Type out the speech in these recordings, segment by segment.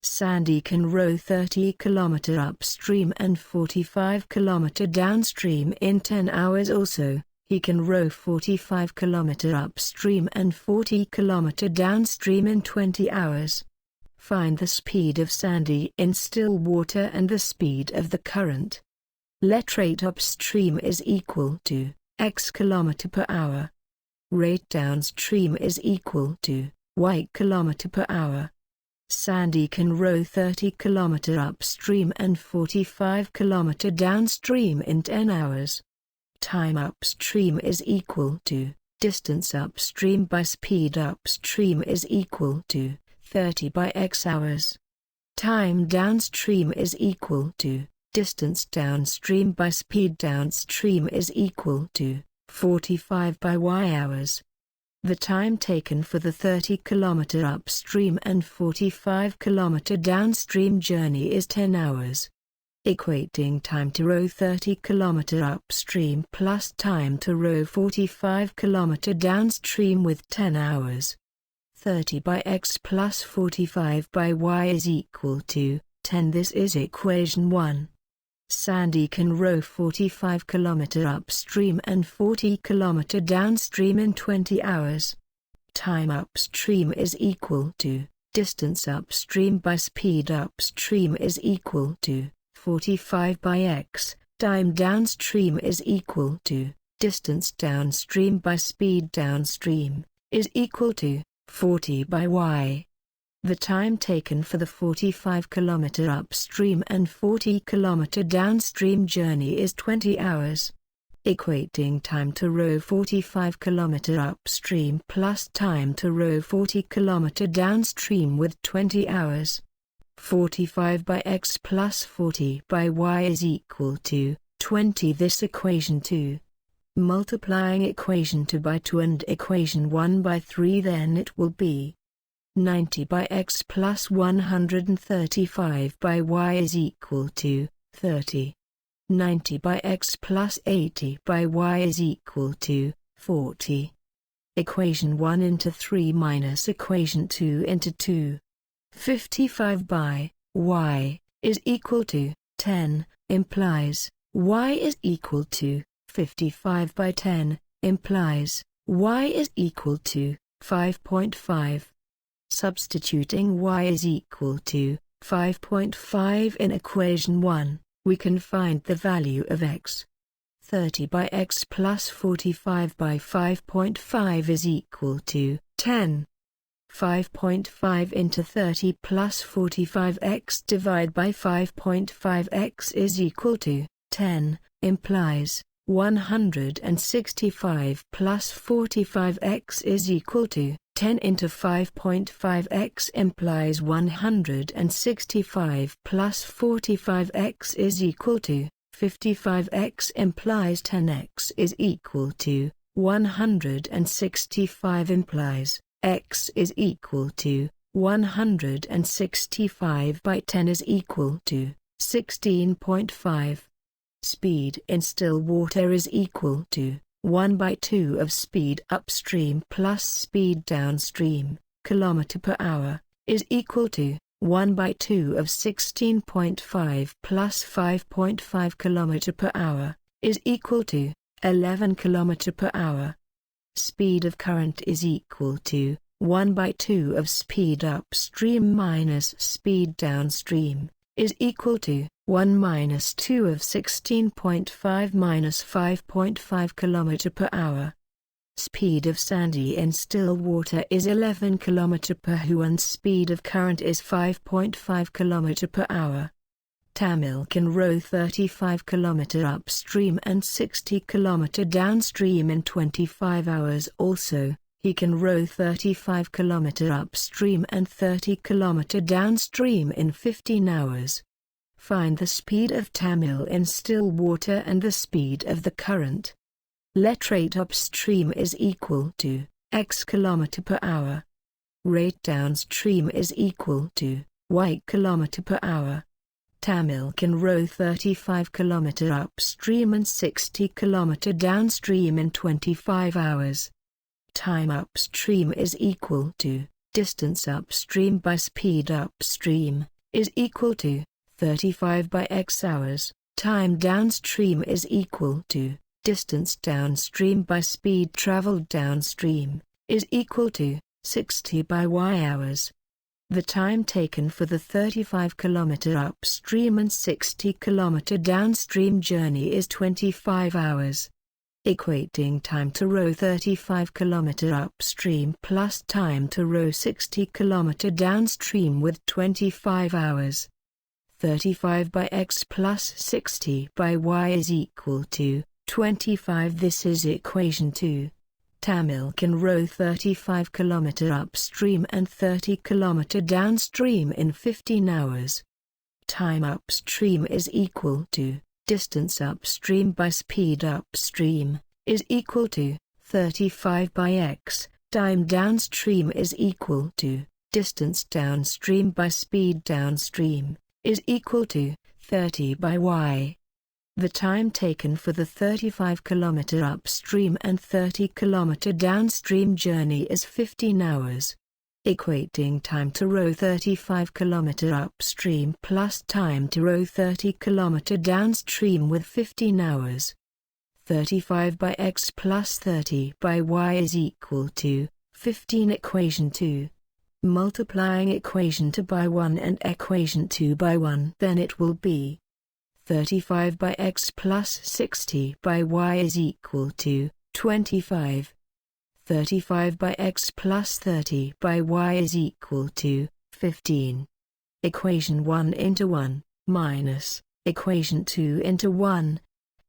Sandy can row 30 km upstream and 45 km downstream in 10 hours. Also, he can row 45 km upstream and 40 km downstream in 20 hours. Find the speed of Sandy in still water and the speed of the current. Let rate upstream is equal to x km per hour. Rate downstream is equal to y km per hour. Sandy can row 30 km upstream and 45 km downstream in 10 hours. Time upstream is equal to distance upstream by speed upstream is equal to 30 by x hours. Time downstream is equal to distance downstream by speed downstream is equal to 45 by y hours. The time taken for the 30 km upstream and 45 km downstream journey is 10 hours. Equating time to row 30 km upstream plus time to row 45 km downstream with 10 hours. 30 by x plus 45 by y is equal to 10. This is equation 1. Sandy can row 45 km upstream and 40 km downstream in 20 hours. Time upstream is equal to distance upstream by speed upstream is equal to 45 by x. Time downstream is equal to distance downstream by speed downstream is equal to 40 by y. The time taken for the 45 km upstream and 40 km downstream journey is 20 hours. Equating time to row 45 km upstream plus time to row 40 km downstream with 20 hours. 45 by x plus 40 by y is equal to 20. This equation 2. Multiplying equation 2 by 2 and equation 1 by 3, then it will be 90 by x plus 135 by y is equal to 30. 90 by x plus 80 by y is equal to 40. Equation 1 into 3 minus equation 2 into 2. 55 by y is equal to 10, implies y is equal to 55 by 10, implies y is equal to 5.5. Substituting y is equal to 5.5 in equation 1, we can find the value of x. 30 by x plus 45 by 5.5 is equal to 10. 5.5 into 30 plus 45x divided by 5.5x is equal to 10, implies 165 plus 45x is equal to 10 into 5.5x implies 165 plus 45x is equal to 55x implies 10x is equal to 165 implies x is equal to 165 by 10 is equal to 16.5. Speed in still water is equal to 1 by 2 of speed upstream plus speed downstream, kilometer per hour, is equal to 1 by 2 of 16.5 plus 5.5 kilometer per hour, is equal to 11 kilometer per hour. Speed of current is equal to 1 by 2 of speed upstream minus speed downstream, is equal to 1 minus 2 of 16.5 minus 5.5 km per hour. Speed of Sandy in still water is 11 km per hour and speed of current is 5.5 km per hour. Tamil can row 35 km upstream and 60 km downstream in 25 hours. Also, he can row 35 km upstream and 30 km downstream in 15 hours. Find the speed of Tamil in still water and the speed of the current. Let rate upstream is equal to x km per hour. Rate downstream is equal to y km per hour. Tamil can row 35 km upstream and 60 km downstream in 25 hours. Time upstream is equal to distance upstream by speed upstream, is equal to 35 by x hours. Time downstream is equal to distance downstream by speed traveled downstream, is equal to 60 by y hours. The time taken for the 35 km upstream and 60 km downstream journey is 25 hours. Equating time to row 35 km upstream plus time to row 60 km downstream with 25 hours. 35 by x plus 60 by y is equal to 25. This is equation 2. Tamil can row 35 km upstream and 30 km downstream in 15 hours. Time upstream is equal to distance upstream by speed upstream, is equal to 35 by x. Time downstream is equal to distance downstream by speed downstream, is equal to 30 by y. The time taken for the 35 km upstream and 30 km downstream journey is 15 hours. Equating time to row 35 km upstream plus time to row 30 km downstream with 15 hours. 35 by x plus 30 by y is equal to 15. Equation 2. Multiplying equation 2 by 1 and equation 2 by 1, then it will be 35 by x plus 60 by y is equal to 25. 35 by x plus 30 by y is equal to 15. Equation 1 into 1 minus equation 2 into 1.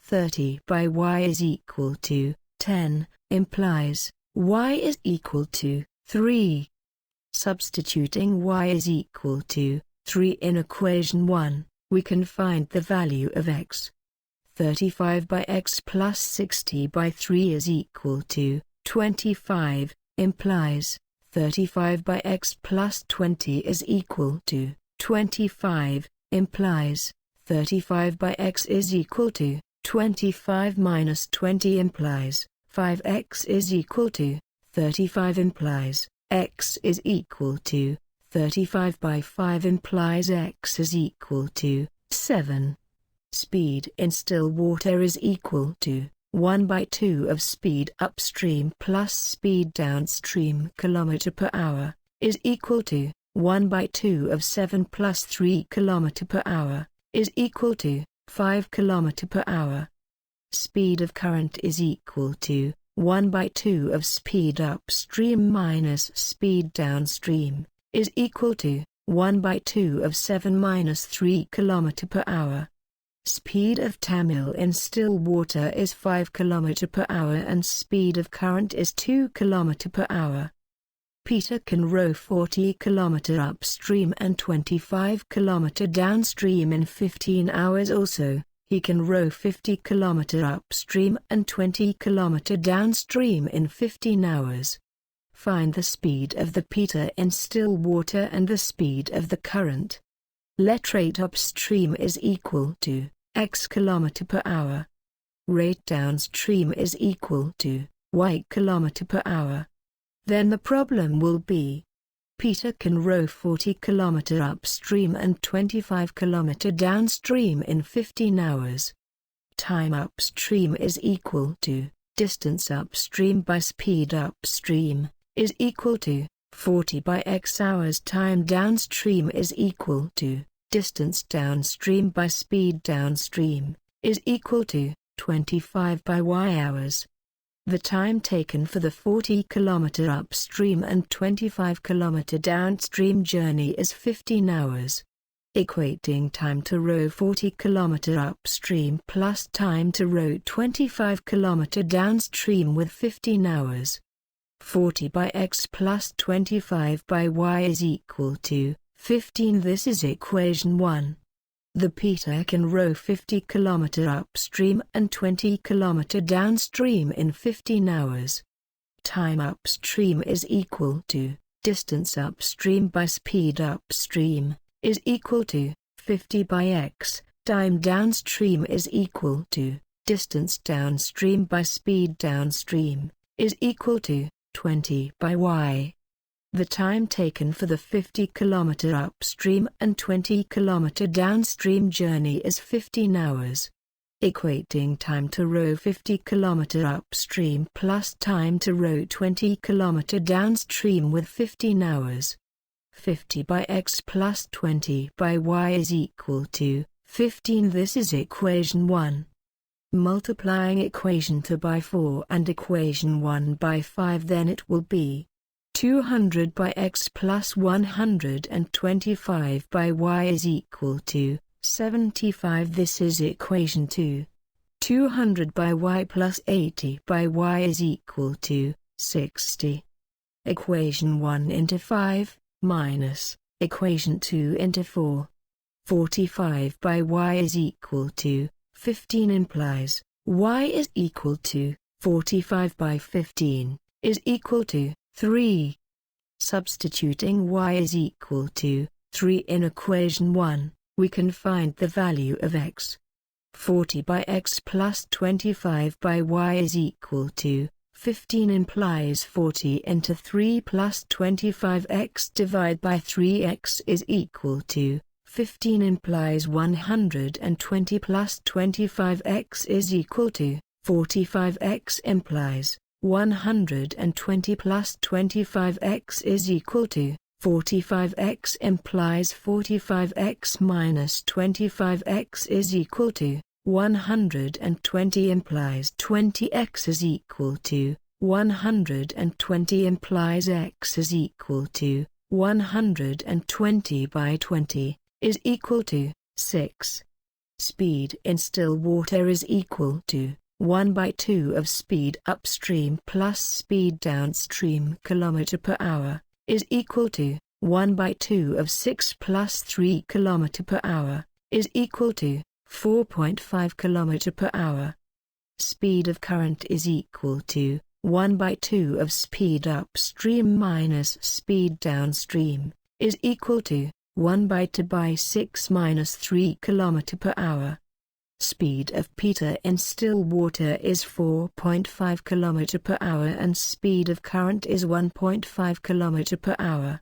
30 by y is equal to 10 implies y is equal to 3. Substituting y is equal to 3 in equation 1, we can find the value of x. 35 by x plus 60 by 3 is equal to 25, implies 35 by x plus 20 is equal to 25, implies 35 by x is equal to 25 minus 20 implies 5x is equal to 35 implies x is equal to 35 by 5 implies x is equal to 7. Speed in still water is equal to 1 by 2 of speed upstream plus speed downstream km per hour, is equal to 1 by 2 of 7 plus 3 km per hour, is equal to 5 km per hour. Speed of current is equal to 1 by 2 of speed upstream minus speed downstream, is equal to 1 by 2 of 7 minus 3 km per hour. Speed of Tamil in still water is 5 km per hour and speed of current is 2 km per hour. Peter can row 40 km upstream and 25 km downstream in 15 hours. Also, he can row 50 km upstream and 20 km downstream in 15 hours. Find the speed of the Peter in still water and the speed of the current. Let rate upstream is equal to x km per hour. Rate downstream is equal to y km per hour. Then the problem will be, Peter can row 40 km upstream and 25 km downstream in 15 hours. Time upstream is equal to distance upstream by speed upstream, is equal to 40 by x hours. Time downstream is equal to distance downstream by speed downstream, is equal to 25 by y hours. The time taken for the 40 km upstream and 25 km downstream journey is 15 hours. Equating time to row 40 km upstream plus time to row 25 km downstream with 15 hours. 40 by x plus 25 by y is equal to 15. This is equation 1. The Peter can row 50 km upstream and 20 km downstream in 15 hours. Time upstream is equal to distance upstream by speed upstream, is equal to 50 by x. Time downstream is equal to distance downstream by speed downstream, is equal to 20 by y. The time taken for the 50 km upstream and 20 km downstream journey is 15 hours. Equating time to row 50 km upstream plus time to row 20 km downstream with 15 hours. 50 by x plus 20 by y is equal to 15. This is equation 1. Multiplying equation 2 by 4 and equation 1 by 5, then it will be 200 by x plus 125 by y is equal to 75. This is equation 2. 200 by y plus 80 by y is equal to 60. Equation 1 into 5 minus equation 2 into 4. 45 by y is equal to 15 implies y is equal to 45 by 15 is equal to 3. Substituting y is equal to 3 in equation 1, we can find the value of x. 40 by x plus 25 by y is equal to 15 implies 40 into 3 plus 25x divided by 3x is equal to 15 implies 120 plus 25x is equal to 45x implies 120 plus 25x is equal to 45x implies 45x minus 25x is equal to 120 implies 20x is equal to 120 implies x is equal to 120 by 20 is equal to 6. Speed in still water is equal to 1 by 2 of speed upstream plus speed downstream km per hour is equal to 1 by 2 of 6 plus 3 km per hour is equal to 4.5 km per hour. Speed of current is equal to 1 by 2 of speed upstream minus speed downstream is equal to 1 by 2 by 6 minus 3 km per hour. Speed of Peter in still water is 4.5 km per hour and speed of current is 1.5 km per hour.